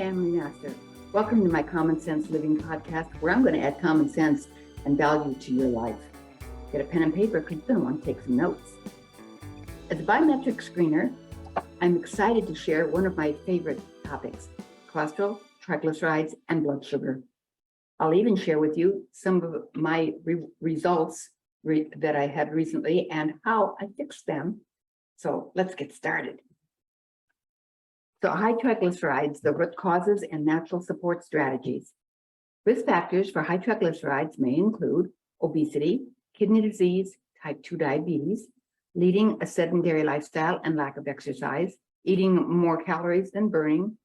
am LeMaster. Welcome to my Common Sense Living podcast, where I'm going to add common sense and value to your life. Get a pen and paper because you're going to want to take some notes. As a biometric screener, I'm excited to share one of my favorite topics, cholesterol, triglycerides, and blood sugar. I'll even share with you some of my results that I had recently and how I fixed them. So let's get started. So high triglycerides, the root causes and natural support strategies. Risk factors for high triglycerides may include obesity, kidney disease, type 2 diabetes, leading a sedentary lifestyle and lack of exercise, eating more calories than burning,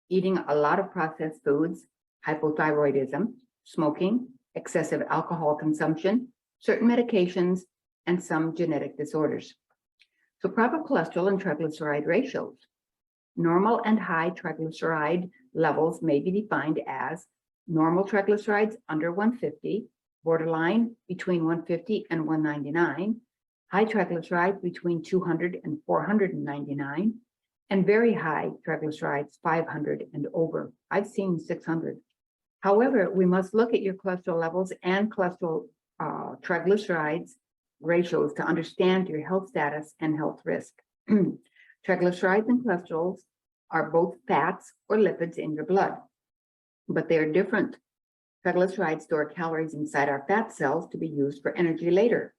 eating a lot of processed foods, hypothyroidism, smoking, excessive alcohol consumption, certain medications, and some genetic disorders. So proper cholesterol and triglyceride ratios. Normal and high triglyceride levels may be defined as normal triglycerides under 150, borderline between 150 and 199, high triglycerides between 200 and 499, and very high triglycerides 500 and over. I've seen 600. However, we must look at your cholesterol levels and cholesterol triglycerides ratios to understand your health status and health risk. Triglycerides and cholesterols are both fats or lipids in your blood, but they are different. Triglycerides store calories inside our fat cells to be used for energy later.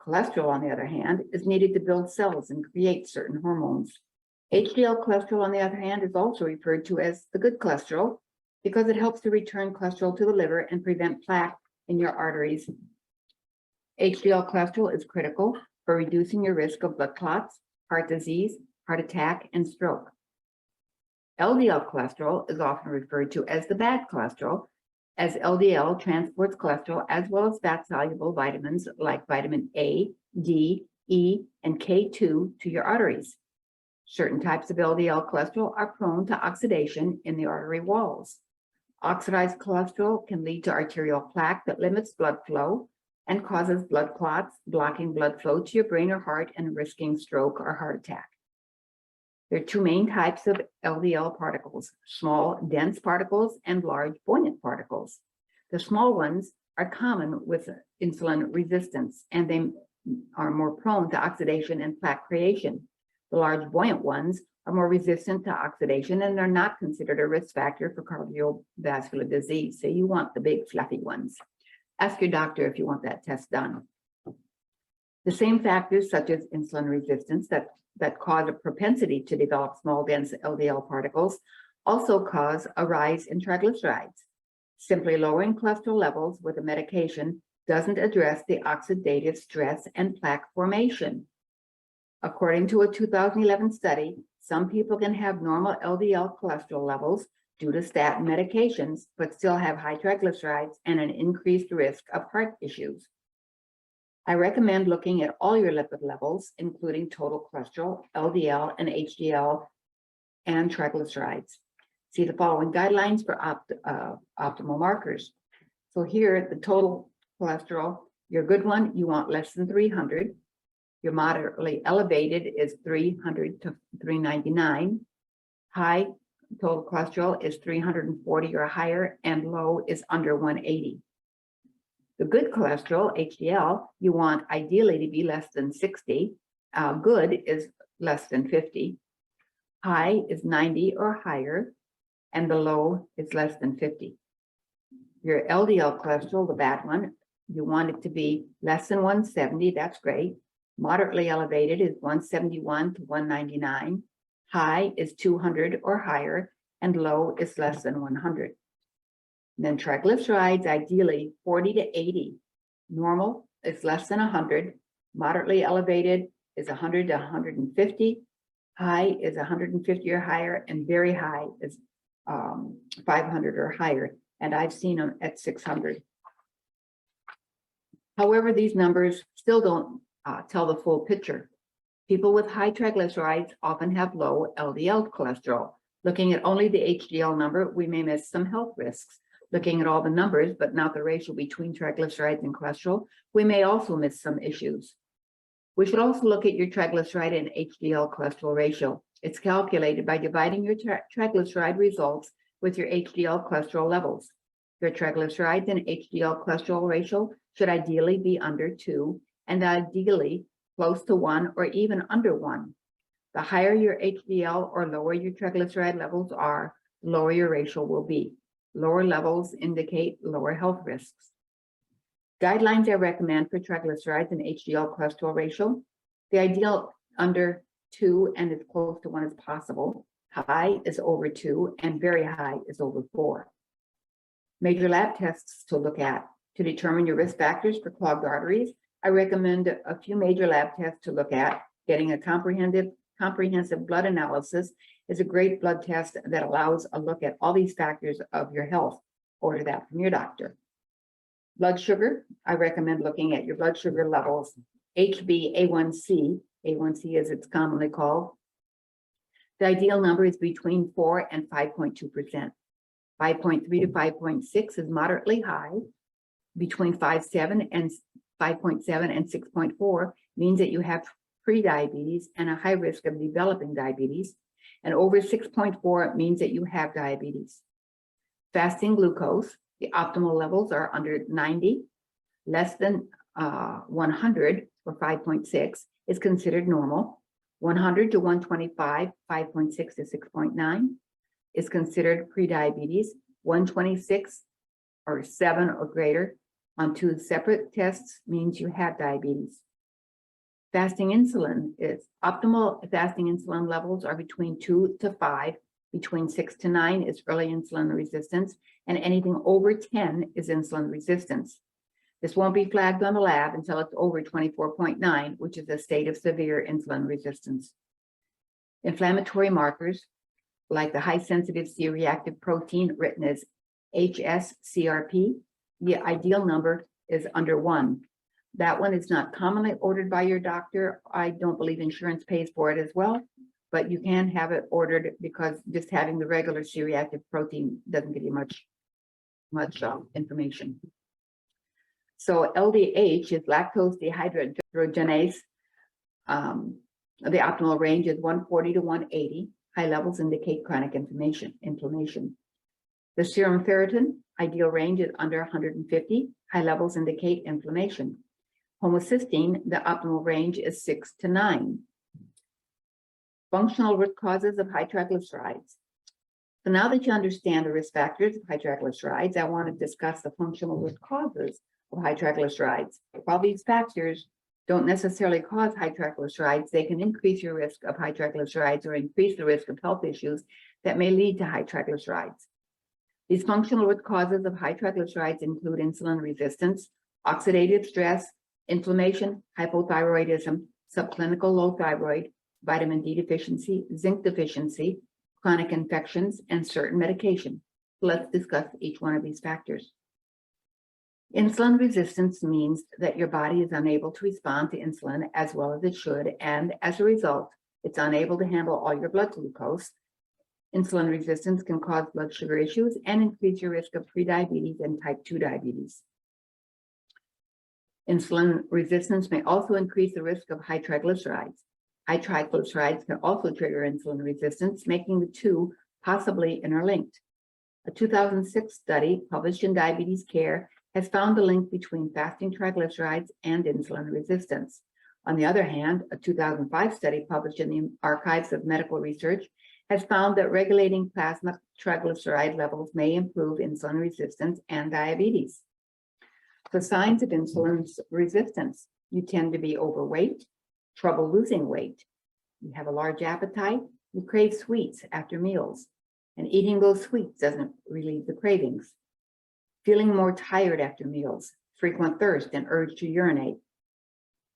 Cholesterol, on the other hand, is needed to build cells and create certain hormones. HDL cholesterol, on the other hand, is also referred to as the good cholesterol because it helps to return cholesterol to the liver and prevent plaque in your arteries. HDL cholesterol is critical for reducing your risk of blood clots, heart disease, heart attack, and stroke. LDL cholesterol is often referred to as the bad cholesterol, as LDL transports cholesterol as well as fat-soluble vitamins like vitamin A, D, E, and K2 to your arteries. Certain types of LDL cholesterol are prone to oxidation in the artery walls. Oxidized cholesterol can lead to arterial plaque that limits blood flow and causes blood clots, blocking blood flow to your brain or heart and risking stroke or heart attack. There are two main types of LDL particles, small, dense particles and large, buoyant particles. The small ones are common with insulin resistance, and they are more prone to oxidation and plaque creation. The large, buoyant ones are more resistant to oxidation and are not considered a risk factor for cardiovascular disease. So you want the big, fluffy ones. Ask your doctor if you want that test done. The same factors such as insulin resistance that cause a propensity to develop small, dense LDL particles also cause a rise in triglycerides. Simply lowering cholesterol levels with a medication doesn't address the oxidative stress and plaque formation. According to a 2011 study, some people can have normal LDL cholesterol levels due to statin medications, but still have high triglycerides and an increased risk of heart issues. I recommend looking at all your lipid levels, including total cholesterol, LDL, and HDL, and triglycerides. See the following guidelines for optimal markers. So here, the total cholesterol, your good one, you want less than 300. Your moderately elevated is 300 to 399. High total cholesterol is 340 or higher, and low is under 180. The good cholesterol, HDL, you want ideally to be less than 60. Good is less than 50. High is 90 or higher, and the low is less than 50. Your LDL cholesterol, the bad one, you want it to be less than 170. That's great. Moderately elevated is 171 to 199. High is 200 or higher, and low is less than 100. And then triglycerides, ideally 40 to 80. Normal is less than 100. Moderately elevated is 100 to 150. High is 150 or higher, and very high is 500 or higher. And I've seen them at 600. However, these numbers still don't tell the full picture. People with high triglycerides often have low LDL cholesterol. Looking at only the HDL number, we may miss some health risks. Looking at all the numbers, but not the ratio between triglycerides and cholesterol, we may also miss some issues. We should also look at your triglyceride and HDL cholesterol ratio. It's calculated by dividing your triglyceride results with your HDL cholesterol levels. Your triglycerides and HDL cholesterol ratio should ideally be under 2 and ideally close to 1 or even under 1. The higher your HDL or lower your triglyceride levels are, the lower your ratio will be. Lower levels indicate lower health risks. Guidelines I recommend for triglycerides and HDL cholesterol ratio: the ideal under 2 and as close to 1 as possible. High is over 2 and very high is over 4. Major lab tests to look at. To determine your risk factors for clogged arteries, I recommend a few major lab tests to look at. Getting a comprehensive blood analysis is a great blood test that allows a look at all these factors of your health. Order that from your doctor. Blood sugar, I recommend looking at your blood sugar levels. HbA1c, A1c as it's commonly called. The ideal number is between 4 and 5.2%. 5.3 to 5.6 is moderately high. Between 5.7 and 5.7 and 6.4 means that you have prediabetes and a high risk of developing diabetes. And over 6.4 means that you have diabetes. Fasting glucose, the optimal levels are under 90, less than 100 or 5.6 is considered normal. 100 to 125, 5.6 to 6.9 is considered prediabetes. 126 or 7 or greater on 2 separate tests means you have diabetes. Fasting insulin is optimal. Fasting insulin levels are between 2 to 5, between 6 to 9 is early insulin resistance, and anything over 10 is insulin resistance. This won't be flagged on the lab until it's over 24.9, which is a state of severe insulin resistance. Inflammatory markers, like the high-sensitive C-reactive protein, written as HSCRP, the ideal number is under 1. That one is not commonly ordered by your doctor. I don't believe insurance pays for it as well, but you can have it ordered because just having the regular C-reactive protein doesn't give you much information. So LDH is lactose dehydrogenase. The optimal range is 140 to 180. High levels indicate chronic inflammation. The serum ferritin, ideal range is under 150. High levels indicate inflammation. Homocysteine, the optimal range is 6 to 9. Functional root causes of high triglycerides. So now that you understand the risk factors of high triglycerides, I want to discuss the functional root causes of high triglycerides. While these factors don't necessarily cause high triglycerides, they can increase your risk of high triglycerides or increase the risk of health issues that may lead to high triglycerides. These functional root causes of high triglycerides include insulin resistance, oxidative stress, inflammation, hypothyroidism, subclinical low thyroid, vitamin D deficiency, zinc deficiency, chronic infections, and certain medication. Let's discuss each one of these factors. Insulin resistance means that your body is unable to respond to insulin as well as it should, and as a result, it's unable to handle all your blood glucose. Insulin resistance can cause blood sugar issues and increase your risk of prediabetes and type 2 diabetes. Insulin resistance may also increase the risk of high triglycerides. High triglycerides can also trigger insulin resistance, making the two possibly interlinked. A 2006 study published in Diabetes Care has found a link between fasting triglycerides and insulin resistance. On the other hand, a 2005 study published in the Archives of Medical Research has found that regulating plasma triglyceride levels may improve insulin resistance and diabetes. The signs of insulin resistance: you tend to be overweight, trouble losing weight, you have a large appetite, you crave sweets after meals, and eating those sweets doesn't relieve the cravings. Feeling more tired after meals, frequent thirst and urge to urinate.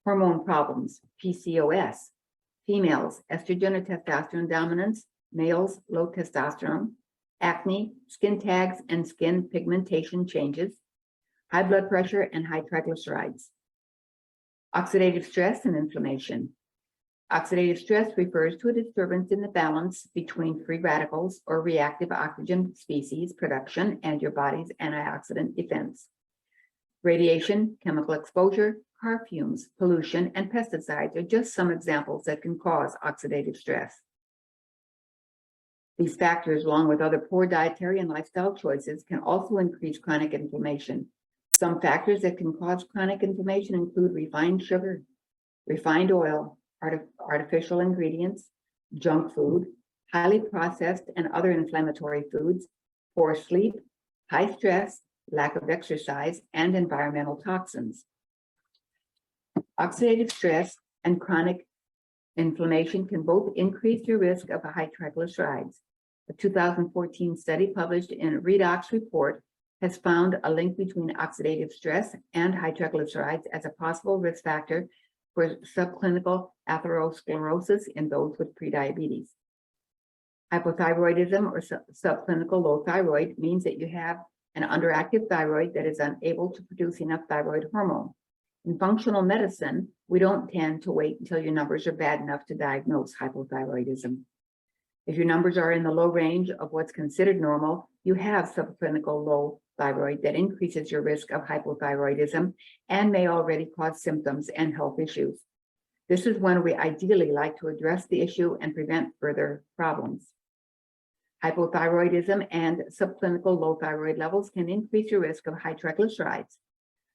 Hormone problems, PCOS. Females, estrogen or testosterone dominance. Males, low testosterone. Acne, skin tags and skin pigmentation changes. High blood pressure and high triglycerides. Oxidative stress and inflammation. Oxidative stress refers to a disturbance in the balance between free radicals or reactive oxygen species production and your body's antioxidant defense. Radiation, chemical exposure, car fumes, pollution, and pesticides are just some examples that can cause oxidative stress. These factors, along with other poor dietary and lifestyle choices, can also increase chronic inflammation. Some factors that can cause chronic inflammation include refined sugar, refined oil, artificial ingredients, junk food, highly processed and other inflammatory foods, poor sleep, high stress, lack of exercise, and environmental toxins. Oxidative stress and chronic inflammation can both increase your risk of high triglycerides. A 2014 study published in Redox Report has found a link between oxidative stress and high triglycerides as a possible risk factor for subclinical atherosclerosis in those with prediabetes. Hypothyroidism or subclinical low thyroid means that you have an underactive thyroid that is unable to produce enough thyroid hormone. In functional medicine, we don't tend to wait until your numbers are bad enough to diagnose hypothyroidism. If your numbers are in the low range of what's considered normal, you have subclinical low thyroid that increases your risk of hypothyroidism and may already cause symptoms and health issues. This is when we ideally like to address the issue and prevent further problems. Hypothyroidism and subclinical low thyroid levels can increase your risk of high triglycerides.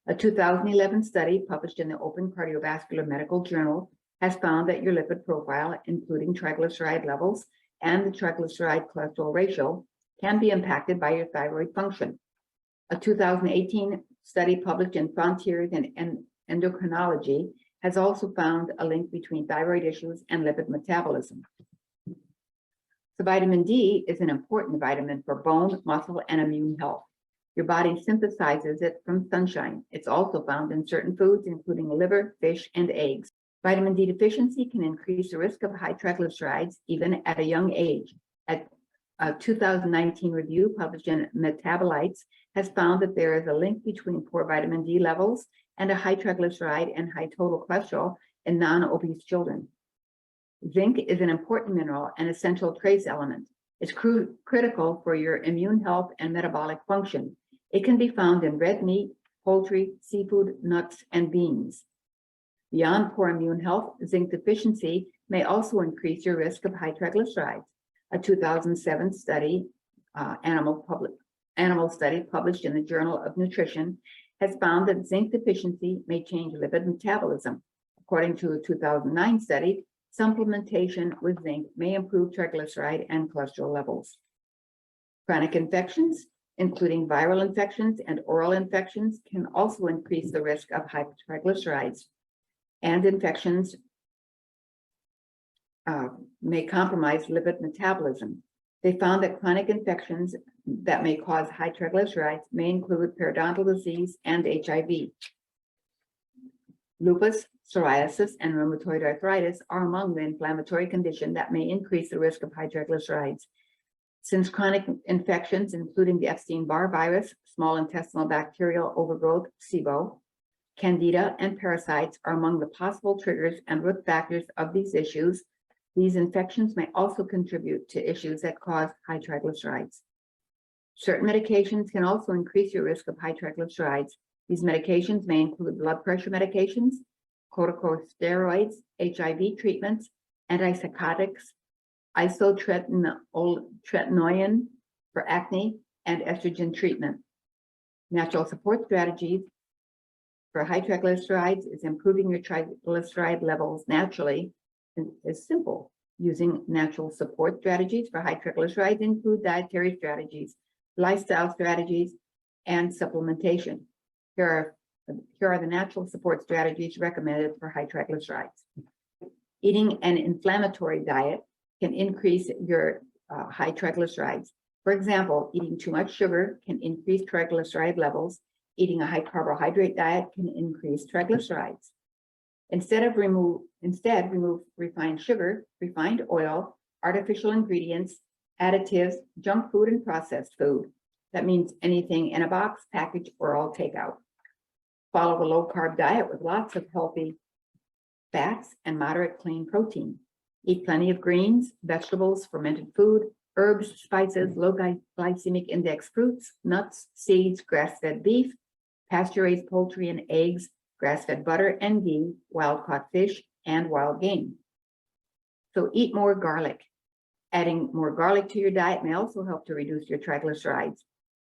A 2011 study published in the Open Cardiovascular Medical Journal has found that your lipid profile, including triglyceride levels and the triglyceride cholesterol ratio, can be impacted by your thyroid function. A 2018 study published in Frontiers in Endocrinology has also found a link between thyroid issues and lipid metabolism. So vitamin D is an important vitamin for bone, muscle, and immune health. Your body synthesizes it from sunshine. It's also found in certain foods, including liver, fish, and eggs. Vitamin D deficiency can increase the risk of high triglycerides even at a young age. A 2019 review published in Metabolites has found that there is a link between poor vitamin D levels and a high triglyceride and high total cholesterol in non-obese children. Zinc is an important mineral and essential trace element. It's critical for your immune health and metabolic function. It can be found in red meat, poultry, seafood, nuts, and beans. Beyond poor immune health, zinc deficiency may also increase your risk of high triglycerides. A 2007 study, animal study published in the Journal of Nutrition has found that zinc deficiency may change lipid metabolism. According to a 2009 study, supplementation with zinc may improve triglyceride and cholesterol levels. Chronic infections, including viral infections and oral infections, can also increase the risk of high triglycerides, and infections may compromise lipid metabolism. They found that chronic infections that may cause high triglycerides may include periodontal disease and HIV. Lupus, psoriasis, and rheumatoid arthritis are among the inflammatory conditions that may increase the risk of high triglycerides. Since chronic infections, including the Epstein-Barr virus, small intestinal bacterial overgrowth, SIBO, Candida, and parasites are among the possible triggers and root factors of these issues, these infections may also contribute to issues that cause high triglycerides. Certain medications can also increase your risk of high triglycerides. These medications may include blood pressure medications, corticosteroids, HIV treatments, antipsychotics, isotretinoin for acne, and estrogen treatment. Natural support strategies for high triglycerides is improving your triglyceride levels naturally and is simple. Using natural support strategies for high triglycerides include dietary strategies, lifestyle strategies, and supplementation. Here are the natural support strategies recommended for high triglycerides. Eating an inflammatory diet can increase your high triglycerides. For example, eating too much sugar can increase triglyceride levels. Eating a high carbohydrate diet can increase triglycerides. Instead, remove refined sugar, refined oil, artificial ingredients, additives, junk food, and processed food. That means anything in a box, package, or all takeout. Follow a low-carb diet with lots of healthy fats and moderate clean protein. Eat plenty of greens, vegetables, fermented food, herbs, spices, low glycemic index fruits, nuts, seeds, grass-fed beef, pasture-raised poultry and eggs, grass-fed butter and ghee, wild-caught fish, and wild game. So eat more garlic, Adding more garlic to your diet may also help to reduce your triglycerides,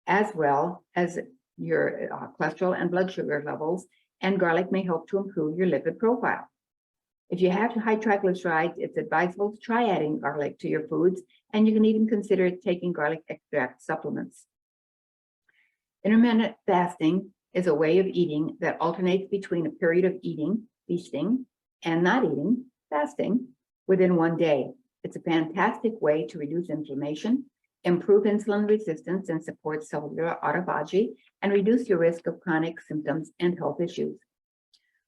as well as your cholesterol and blood sugar levels, and garlic may help to improve your lipid profile. If you have high triglycerides, it's advisable to try adding garlic to your foods, and you can even consider taking garlic extract supplements. Intermittent fasting is a way of eating that alternates between a period of eating, feasting, and not eating, fasting, within one day. It's a fantastic way to reduce inflammation, improve insulin resistance, and support cellular autophagy, and reduce your risk of chronic symptoms and health issues.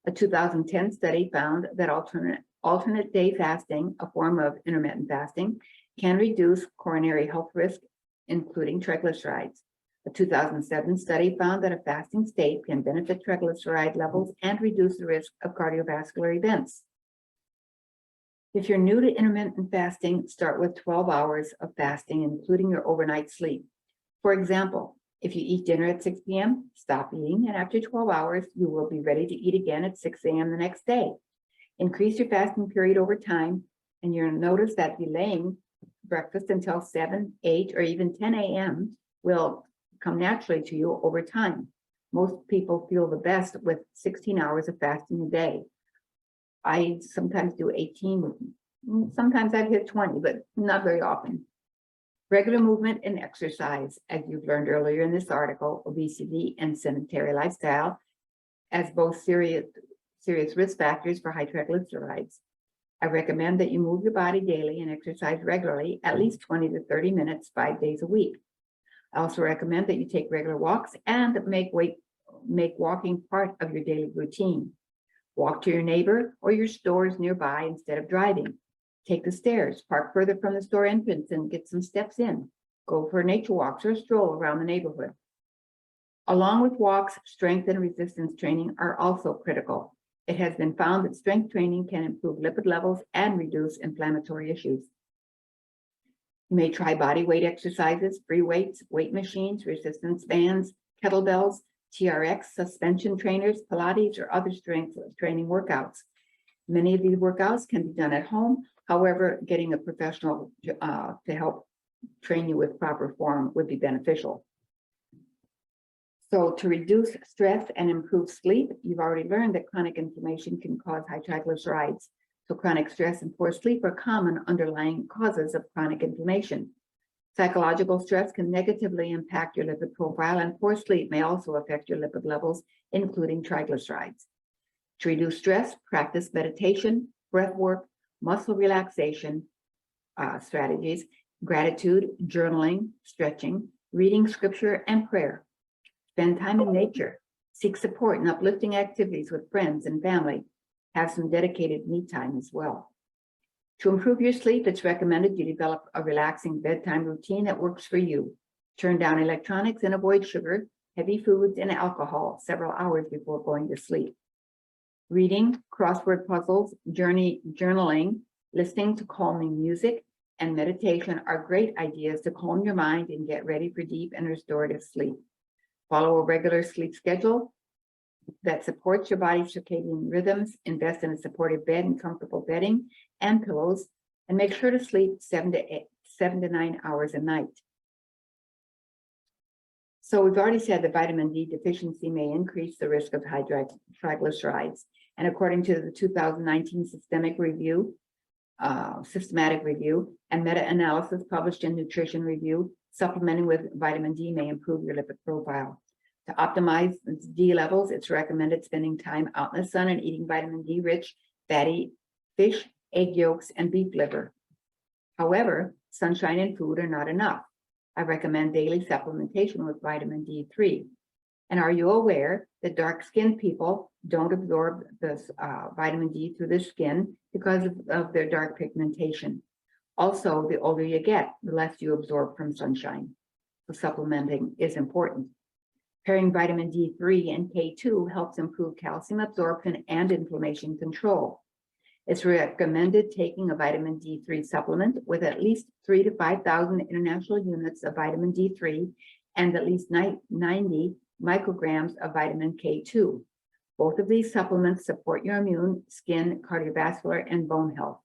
A 2010 study found that alternate day fasting, a form of intermittent fasting, can reduce coronary health risk, including triglycerides. A 2007 study found that a fasting state can benefit triglyceride levels and reduce the risk of cardiovascular events. If you're new to intermittent fasting, start with 12 hours of fasting, including your overnight sleep. For example, if you eat dinner at 6 p.m., stop eating, and after 12 hours, you will be ready to eat again at 6 a.m. the next day. Increase your fasting period over time, and you'll notice that delaying breakfast until 7, 8, or even 10 a.m. will come naturally to you over time. Most people feel the best with 16 hours of fasting a day. I sometimes do 18, sometimes I've hit 20, but not very often. Regular movement and exercise, as you've learned earlier in this article, obesity and sedentary lifestyle, as both serious risk factors for high triglycerides. I recommend that you move your body daily and exercise regularly, at least 20 to 30 minutes, 5 days a week. I also recommend that you take regular walks and make walking part of your daily routine. Walk to your neighbor or your stores nearby instead of driving. Take the stairs, park further from the store entrance and get some steps in. Go for nature walks or a stroll around the neighborhood. Along with walks, strength and resistance training are also critical. It has been found that strength training can improve lipid levels and reduce inflammatory issues. You may try body weight exercises, free weights, weight machines, resistance bands, kettlebells, TRX, suspension trainers, Pilates, or other strength training workouts. Many of these workouts can be done at home. However, getting a professional to help train you with proper form would be beneficial. So to reduce stress and improve sleep, you've already learned that chronic inflammation can cause high triglycerides. So chronic stress and poor sleep are common underlying causes of chronic inflammation. Psychological stress can negatively impact your lipid profile, and poor sleep may also affect your lipid levels, including triglycerides. To reduce stress, practice meditation, breath work, muscle relaxation strategies, gratitude, journaling, stretching, reading scripture, and prayer. Spend time in nature. Seek support and uplifting activities with friends and family. Have some dedicated me time as well. To improve your sleep, it's recommended you develop a relaxing bedtime routine that works for you. Turn down electronics and avoid sugar, heavy foods, and alcohol several hours before going to sleep. Reading, crossword puzzles, journaling, listening to calming music, and meditation are great ideas to calm your mind and get ready for deep and restorative sleep. Follow a regular sleep schedule that supports your body's circadian rhythms. Invest in a supportive bed and comfortable bedding and pillows, and make sure to sleep 7 to 9 hours a night. So we've already said that vitamin D deficiency may increase the risk of high triglycerides. And according to the 2019 systematic review and meta-analysis published in Nutrition Review, supplementing with vitamin D may improve your lipid profile. To optimize D levels, it's recommended spending time out in the sun and eating vitamin D-rich fatty fish, egg yolks, and beef liver. However, sunshine and food are not enough. I recommend daily supplementation with vitamin D3. And are you aware that dark-skinned people don't absorb this vitamin D through their skin because of their dark pigmentation? Also, the older you get, the less you absorb from sunshine. So supplementing is important. Pairing vitamin D3 and K2 helps improve calcium absorption and inflammation control. It's recommended taking a vitamin D3 supplement with at least 3,000 to 5,000 international units of vitamin D3 and at least 90 micrograms of vitamin K2. Both of these supplements support your immune, skin, cardiovascular, and bone health.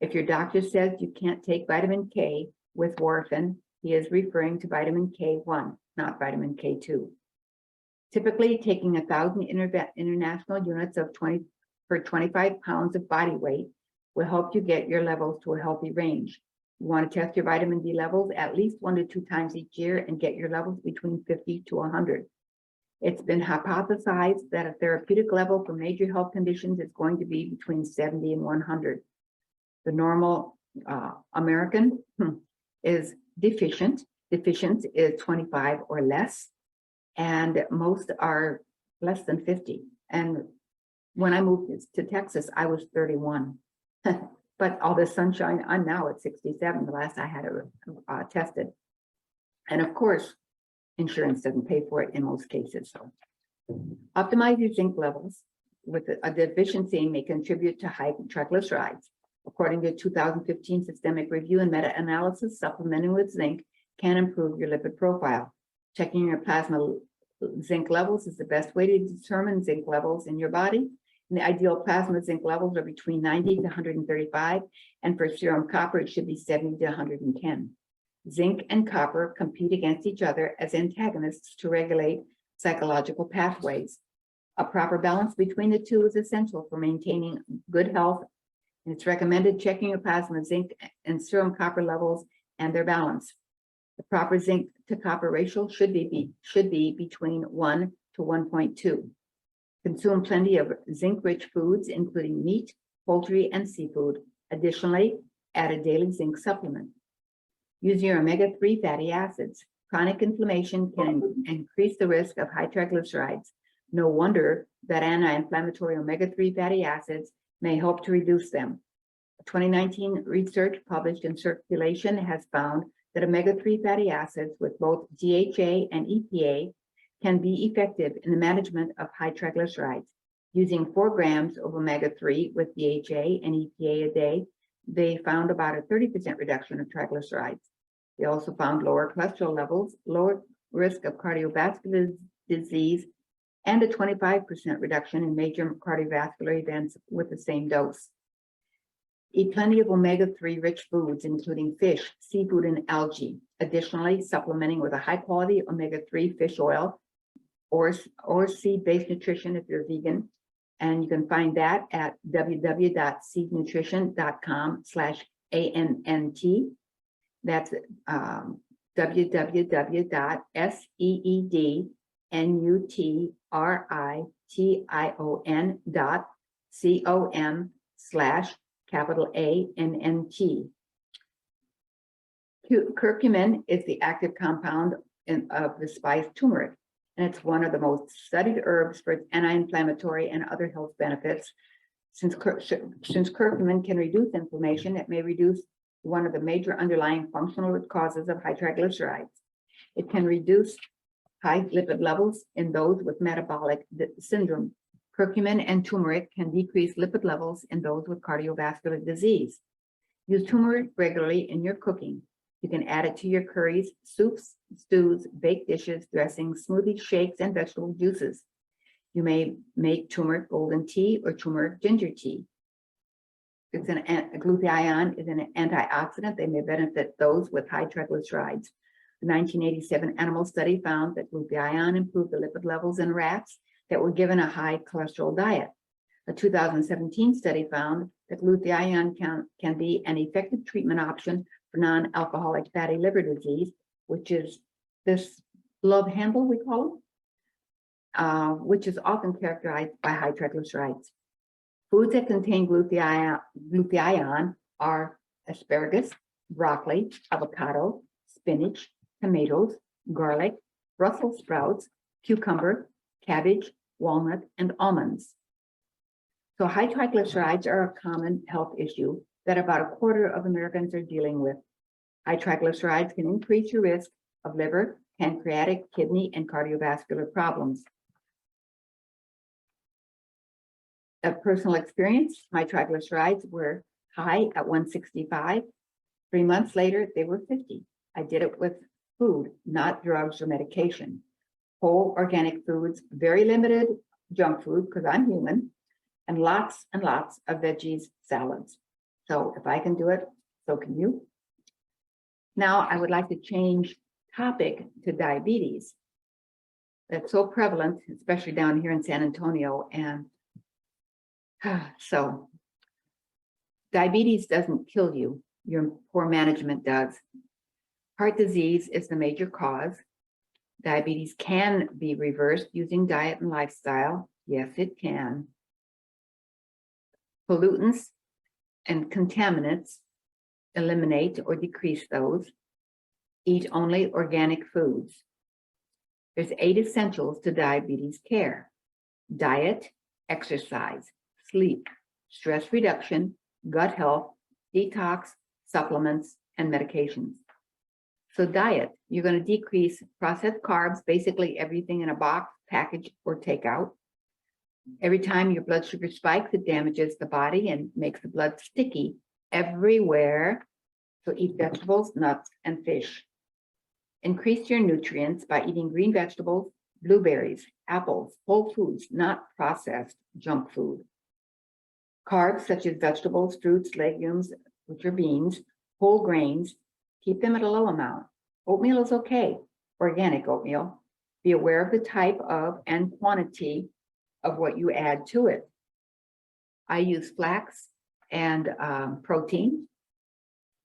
If your doctor says you can't take vitamin K with warfarin, he is referring to vitamin K1, not vitamin K2. Typically, taking 1,000 international units of 20 per 25 pounds of body weight will help you get your levels to a healthy range. You want to test your vitamin D levels at least 1 to 2 times each year and get your levels between 50 to 100. It's been hypothesized that a therapeutic level for major health conditions is going to be between 70 and 100. The normal American is deficient. Deficient is 25 or less, and most are less than 50. And when I moved to Texas, I was 31. But all the sunshine, I'm now at 67, the last I had it tested. And of course, insurance doesn't pay for it in most cases. So optimize your zinc levels with a deficiency may contribute to high triglycerides. According to a 2015 systemic review and meta-analysis, supplementing with zinc can improve your lipid profile. Checking your plasma zinc levels is the best way to determine zinc levels in your body. And the ideal plasma zinc levels are between 90 to 135, and for serum copper, it should be 70 to 110. Zinc and copper compete against each other as antagonists to regulate psychological pathways. A proper balance between the two is essential for maintaining good health, and it's recommended checking your plasma zinc and serum copper levels and their balance. The proper zinc to copper ratio should be between 1 to 1.2. Consume plenty of zinc-rich foods, including meat, poultry, and seafood. Additionally, add a daily zinc supplement. Use your omega-3 fatty acids. Chronic inflammation can increase the risk of high triglycerides. No wonder that anti-inflammatory omega-3 fatty acids may help to reduce them. 2019 research published in Circulation has found that omega-3 fatty acids with both DHA and EPA can be effective in the management of high triglycerides. Using 4 grams of omega-3 with DHA and EPA a day, they found about a 30% reduction of triglycerides. They also found lower cholesterol levels, lower risk of cardiovascular disease, and a 25% reduction in major cardiovascular events with the same dose. Eat plenty of omega-3 rich foods, including fish, seafood, and algae. Additionally, supplementing with a high-quality omega-3 fish oil or seed-based nutrition if you're vegan. And you can find that at www.seednutrition.com/ANNT. That's www.seednutrition.com/ANNT. Curcumin is the active compound of the spice turmeric, and it's one of the most studied herbs for its anti-inflammatory and other health benefits. Since curcumin can reduce inflammation, it may reduce one of the major underlying functional causes of high triglycerides. It can reduce high lipid levels in those with metabolic syndrome. Curcumin and turmeric can decrease lipid levels in those with cardiovascular disease. Use turmeric regularly in your cooking. You can add it to your curries, soups, stews, baked dishes, dressings, smoothies, shakes, and vegetable juices. You may make turmeric golden tea or turmeric ginger tea. Glutathione is an antioxidant. They may benefit those with high triglycerides. The 1987 animal study found that glutathione improved the lipid levels in rats that were given a high cholesterol diet. A 2017 study found that glutathione can be an effective treatment option for non-alcoholic fatty liver disease, which is this love handle, we call it, which is often characterized by high triglycerides. Foods that contain glutathione are asparagus, broccoli, avocado, spinach, tomatoes, garlic, Brussels sprouts, cucumber, cabbage, walnut, and almonds. So high triglycerides are a common health issue that about a quarter of Americans are dealing with. High triglycerides can increase your risk of liver, pancreatic, kidney, and cardiovascular problems. Of personal experience, my triglycerides were high at 165. 3 months later, they were 50. I did it with food, not drugs or medication. Whole organic foods, very limited junk food because I'm human, and lots of veggies, salads. So if I can do it, so can you. Now I would like to change topic to diabetes. That's so prevalent, especially down here in San Antonio. And so diabetes doesn't kill you. Your poor management does. Heart disease is the major cause. Diabetes can be reversed using diet and lifestyle. Yes, it can. Pollutants and contaminants, eliminate or decrease those. Eat only organic foods. There's 8 essentials to diabetes care: diet, exercise, sleep, stress reduction, gut health, detox, supplements, and medications. So diet, you're going to decrease processed carbs, basically everything in a box, package, or takeout. Every time your blood sugar spikes, it damages the body and makes the blood sticky everywhere. So eat vegetables, nuts, and fish. Increase your nutrients by eating green vegetables, blueberries, apples, whole foods, not processed junk food. Carbs such as vegetables, fruits, legumes, which are beans, whole grains, keep them at a low amount. Oatmeal is okay, organic oatmeal. Be aware of the type of and quantity of what you add to it. I use flax and protein,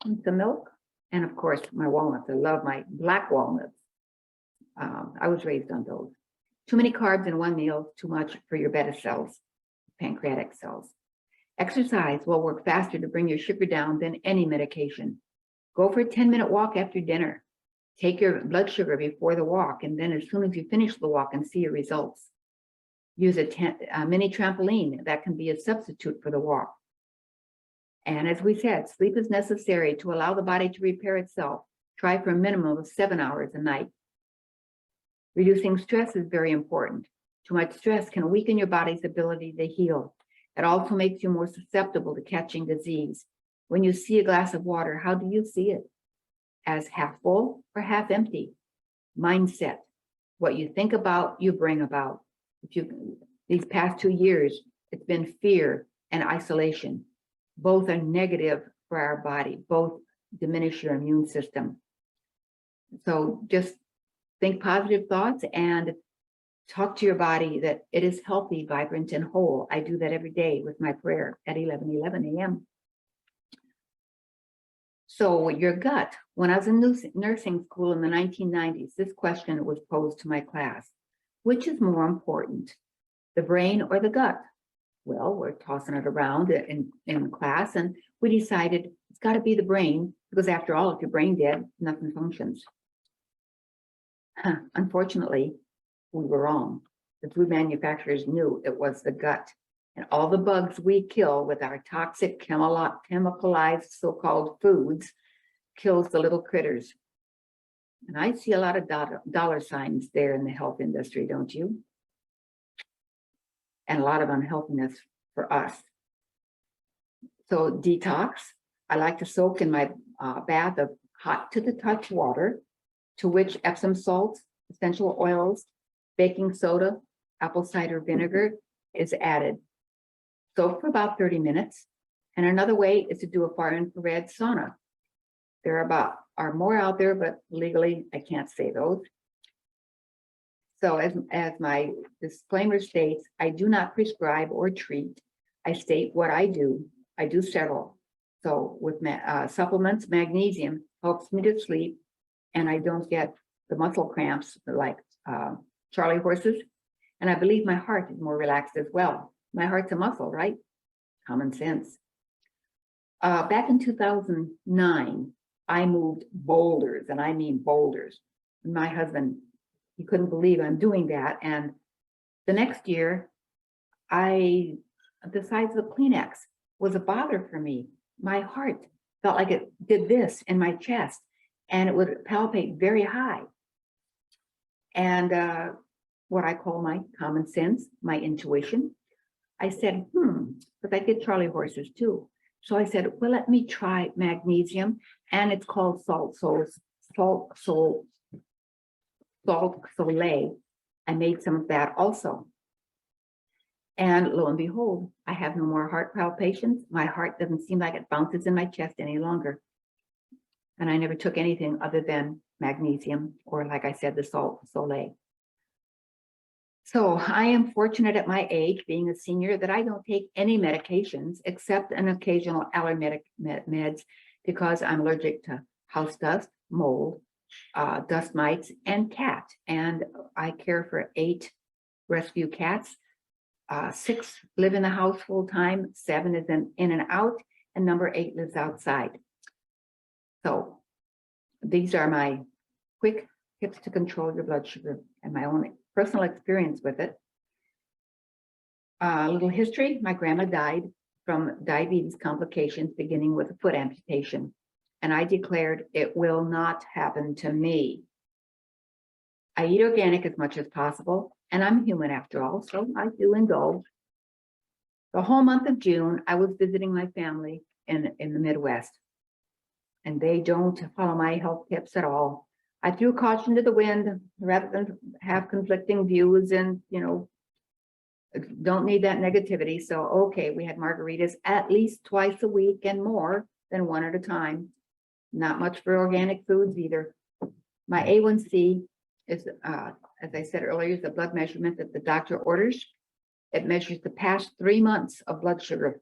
the milk, and of course my walnuts. I love my black walnuts. I was raised on those. Too many carbs in one meal, too much for your beta cells, pancreatic cells. Exercise will work faster to bring your sugar down than any medication. Go for a 10-minute walk after dinner. Take your blood sugar before the walk, and then as soon as you finish the walk and see your results. Use a mini trampoline that can be a substitute for the walk. And as we said, sleep is necessary to allow the body to repair itself. Try for a minimum of 7 hours a night. Reducing stress is very important. Too much stress can weaken your body's ability to heal. It also makes you more susceptible to catching disease. When you see a glass of water, how do you see it? As half full or half empty? Mindset. What you think about, you bring about. These past 2 years, it's been fear and isolation. Both are negative for our body. Both diminish your immune system. So just think positive thoughts and talk to your body that it is healthy, vibrant, and whole. I do that every day with my prayer at 11:11 a.m. So your gut. When I was in nursing school in the 1990s, this question was posed to my class. Which is more important, the brain or the gut? Well, we're tossing it around in class, and we decided it's got to be the brain, because after all, if your brain dead, nothing functions. Unfortunately, we were wrong. The food manufacturers knew it was the gut, and all the bugs we kill with our toxic chemicalized so-called foods kills the little critters. And I see a lot of dollar signs there in the health industry, don't you? And a lot of unhealthiness for us. So detox, I like to soak in my bath of hot to the touch water, to which Epsom salts, essential oils, baking soda, apple cider vinegar is added. Soak for about 30 minutes. And another way is to do a far infrared sauna. There are more out there, but legally I can't say those. So as my disclaimer states, I do not prescribe or treat. I state what I do. I do several. So with supplements, magnesium helps me to sleep, and I don't get the muscle cramps like Charlie horses. And I believe my heart is more relaxed as well. My heart's a muscle, right? Common sense. Back in 2009, I moved boulders, and I mean boulders. My husband, he couldn't believe I'm doing that. And the next year, the size of a Kleenex was a bother for me. My heart felt like it did this in my chest, and it would palpate very high. And what I call my common sense, my intuition, I said, but I get Charlie horses too. So I said, well, let me try magnesium, and it's called salt Soleil. I made some of that also. And lo and behold, I have no more heart palpitations. My heart doesn't seem like it bounces in my chest any longer. And I never took anything other than magnesium, or like I said, the salt Soleil. So I am fortunate at my age, being a senior, that I don't take any medications except an occasional allergic meds, because I'm allergic to house dust, mold, dust mites, and cat. And I care for 8 rescue cats. 6 live in the house full time, 7 is in and out, and number 8 lives outside. So these are my quick tips to control your blood sugar and my own personal experience with it. A little history: my grandma died from diabetes complications, beginning with a foot amputation. And I declared, it will not happen to me. I eat organic as much as possible, and I'm human after all, so I do indulge. The whole month of June, I was visiting my family in the Midwest, and they don't follow my health tips at all. I threw caution to the wind rather than have conflicting views and, don't need that negativity. So, okay, we had margaritas at least twice a week and more than one at a time. Not much for organic foods either. My A1C is, as I said earlier, is a blood measurement that the doctor orders. It measures the past 3 months of blood sugar.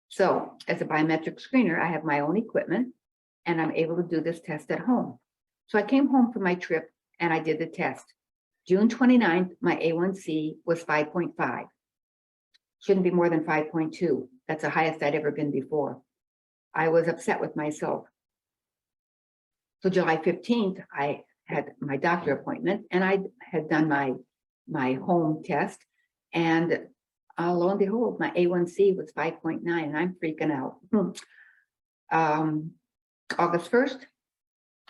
So as a biometric screener, I have my own equipment and I'm able to do this test at home. So I came home from my trip and I did the test. June 29th, my A1C was 5.5. Shouldn't be more than 5.2. That's the highest I'd ever been before. I was upset with myself. So July 15th, I had my doctor appointment and I had done my home test, and lo and behold, my A1C was 5.9 and I'm freaking out. August 1st,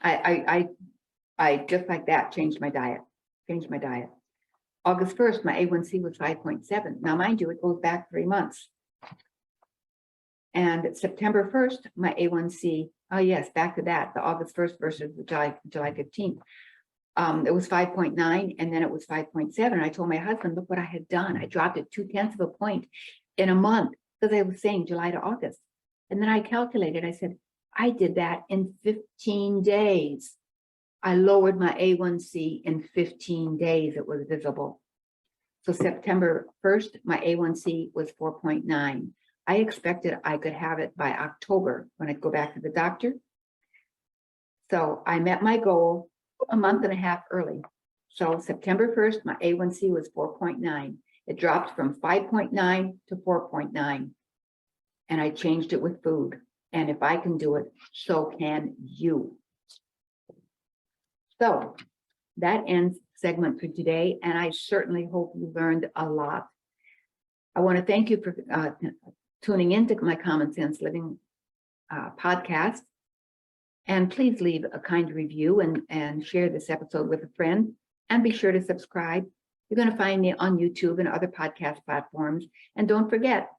I just like that changed my diet. August 1st, my A1C was 5.7. Now, mind you, it goes back 3 months. And September 1st, my A1C, oh yes, back to that, the August 1st versus the July 15th. It was 5.9 and then it was 5.7. I told my husband, look what I had done. I dropped it 0.2 of a point in a month, because I was saying July to August. And then I calculated, I said, I did that in 15 days. I lowered my A1C in 15 days. It was visible. So September 1st, my A1C was 4.9. I expected I could have it by October when I go back to the doctor. So I met my goal a month and a half early. So September 1st, my A1C was 4.9. It dropped from 5.9 to 4.9. And I changed it with food. And if I can do it, so can you. So that ends segment for today, and I certainly hope you learned a lot. I want to thank you for tuning into my Common Sense Living podcast. And please leave a kind review and share this episode with a friend. And be sure to subscribe. You're going to find me on YouTube and other podcast platforms. And don't forget,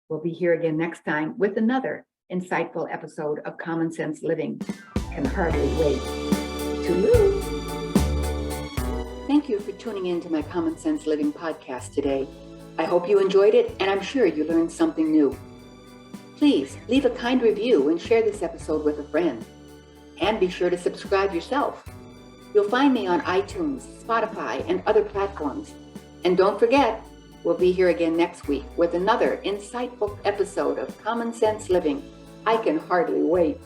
we'll be here again next time with another insightful episode of Common Sense Living. Can hardly wait. Toodaloo. Thank you for tuning in to my Common Sense Living podcast today. I hope you enjoyed it, and I'm sure you learned something new. Please leave a kind review and share this episode with a friend. And be sure to subscribe yourself. You'll find me on iTunes, Spotify, and other platforms. And don't forget, we'll be here again next week with another insightful episode of Common Sense Living. I can hardly wait.